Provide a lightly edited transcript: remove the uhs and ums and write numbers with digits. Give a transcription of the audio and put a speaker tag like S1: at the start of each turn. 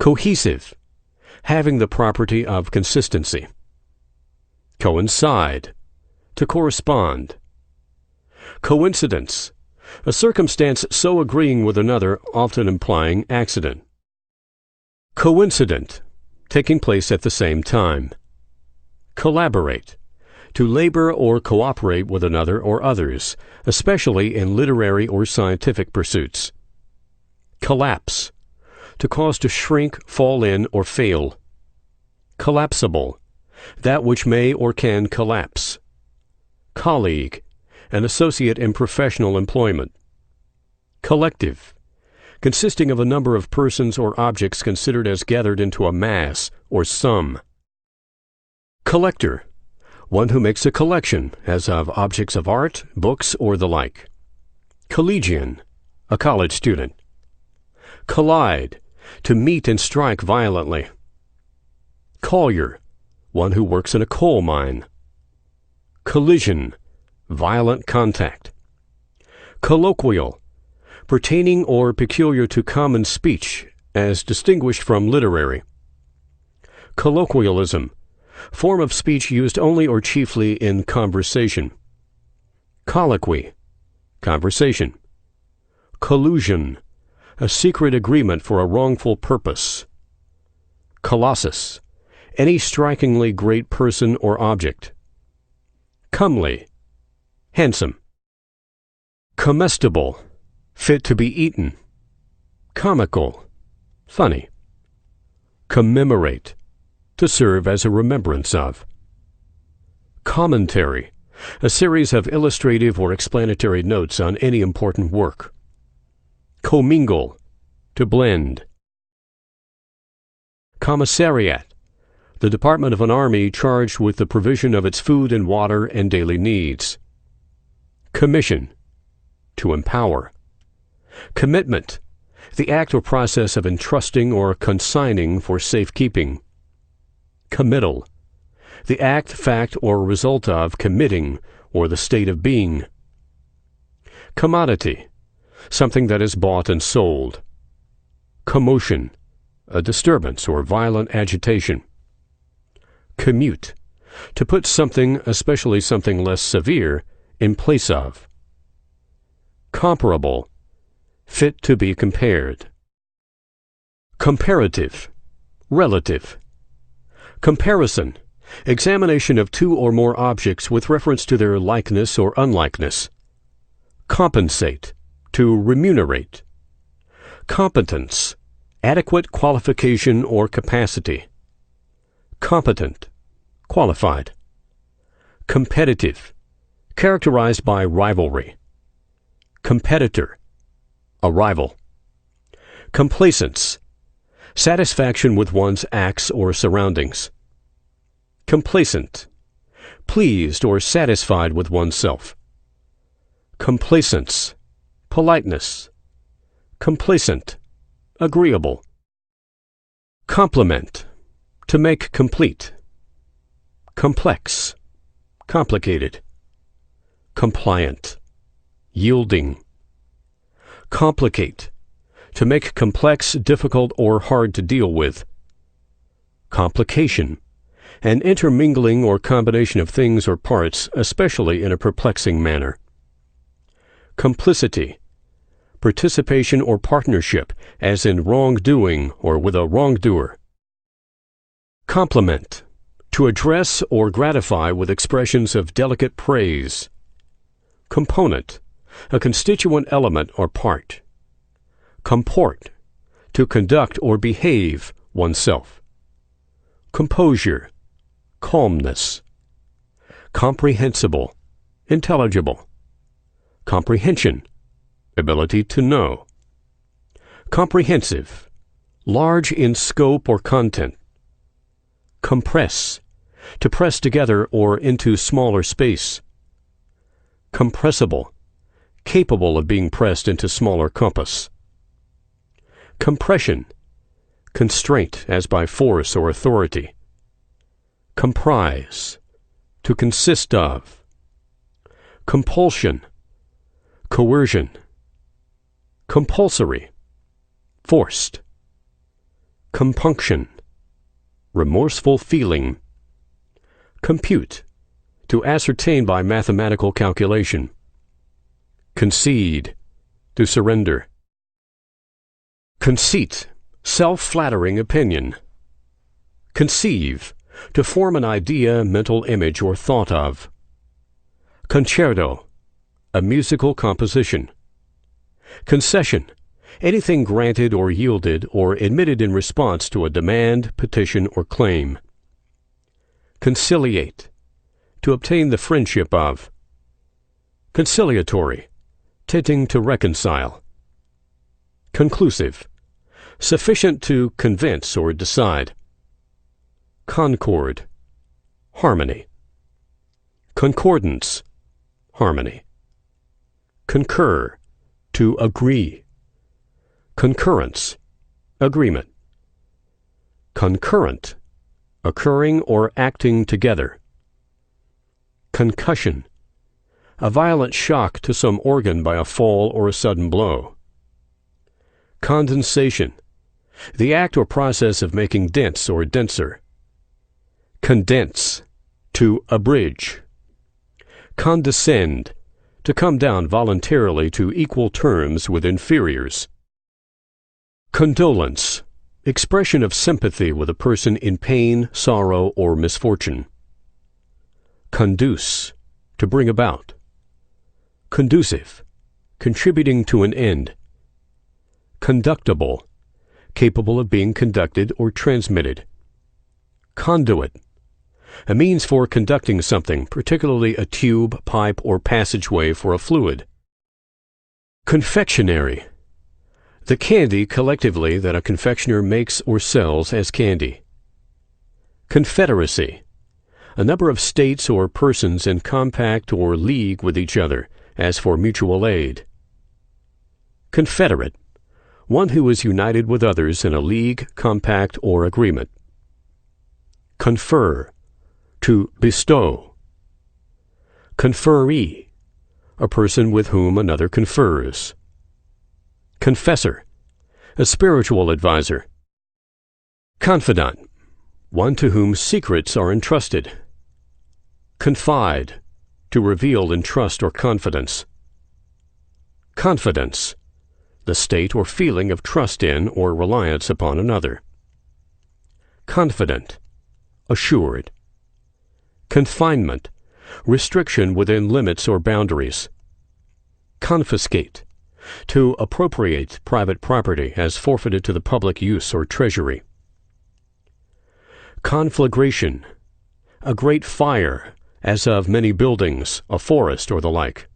S1: Cohesive, having the property of consistency. Coincide, to correspond. Coincidence, a circumstance so agreeing with another, often implying accident. Coincident, taking place at the same time. Collaborate, to labor or cooperate with another or others, especially in literary or scientific pursuits. Collapse, to cause to shrink, fall in, or fail. Collapsible, that which may or can collapse. Colleague, an associate in professional employment. Collective, consisting of a number of persons or objects considered as gathered into a mass or sum. Collector, one who makes a collection, as of objects of art, books, or the like. Collegian, a college student. Collide, to meet and strike violently. Collier, one who works in a coal mine. Collision, violent contact. Colloquial, pertaining or peculiar to common speech, as distinguished from literary. Colloquialism, form of speech used only or chiefly in conversation. Colloquy, conversation. Collusion, a secret agreement for a wrongful purpose. Colossus, any strikingly great person or object. Comely, handsome. Comestible, fit to be eaten. Comical, funny. Commemorate, to serve as a remembrance of. Commentary, a series of illustrative or explanatory notes on any important work. Commingle, to blend. Commissariat, the department of an army charged with the provision of its food and water and daily needs. Commission, to empower. Commitment, the act or process of entrusting or consigning for safekeeping. Committal, the act, fact, or result of committing, or the state of being. Commodity, something that is bought and sold. Commotion, a disturbance or violent agitation. Commute, to put something, especially something less severe, in place of. Comparable, fit to be compared. Comparative, relative. Comparison, examination of two or more objects with reference to their likeness or unlikeness. Compensate, to remunerate. Competence, adequate qualification or capacity. Competent, qualified. Competitive, characterized by rivalry. Competitor, a rival. Complacence, satisfaction with one's acts or surroundings. Complacent, pleased or satisfied with oneself. Complacence, politeness. Complacent, agreeable. Complement, to make complete. Complex, complicated. Compliant, yielding. Complicate, to make complex, difficult, or hard to deal with. Complication, an intermingling or combination of things or parts, especially in a perplexing manner. Complicity, participation or partnership, as in wrongdoing or with a wrongdoer. Compliment, to address or gratify with expressions of delicate praise. Component, a constituent element or part. Comport, to conduct or behave oneself. Composure, calmness. Comprehensible, intelligible. Comprehension, ability to know. Comprehensive, large in scope or content. Compress, to press together or into smaller space. Compressible, capable of being pressed into smaller compass. Compression, constraint as by force or authority. Comprise, to consist of. Compulsion, coercion. Compulsory, forced. compunction, remorseful feeling. Compute, to ascertain by mathematical calculation. Concede, to surrender. Conceit, self-flattering opinion. Conceive, to form an idea, mental image, or thought of. Concerto, a musical composition. Concession, anything granted or yielded or admitted in response to a demand, petition, or claim. Conciliate, to obtain the friendship of. Conciliatory, tending to reconcile. Conclusive, sufficient to convince or decide. Concord, harmony. Concordance, harmony. Concur, to agree. Concurrence, agreement. Concurrent, occurring or acting together. Concussion, a violent shock to some organ by a fall or a sudden blow. Condensation, the act or process of making dense or denser. Condense, to abridge. Condescend, to come down voluntarily to equal terms with inferiors. Condolence, expression of sympathy with a person in pain, sorrow, or misfortune. Conduce, to bring about. Conducive, contributing to an end. Conductible, capable of being conducted or transmitted. Conduit, a means for conducting something, particularly a tube, pipe, or passageway for a fluid. Confectionery, the candy collectively that a confectioner makes or sells as candy. Confederacy, a number of states or persons in compact or league with each other, as for mutual aid. Confederate, one who is united with others in a league, compact, or agreement. Confer, to bestow. Conferee, a person with whom another confers. Confessor, a spiritual advisor. Confidant, one to whom secrets are entrusted. Confide, to reveal in trust or confidence. Confidence, the state or feeling of trust in or reliance upon another. Confident, assured. Confinement, restriction within limits or boundaries. Confiscate, to appropriate private property as forfeited to the public use or treasury. Conflagration, a great fire, as of many buildings, a forest, or the like.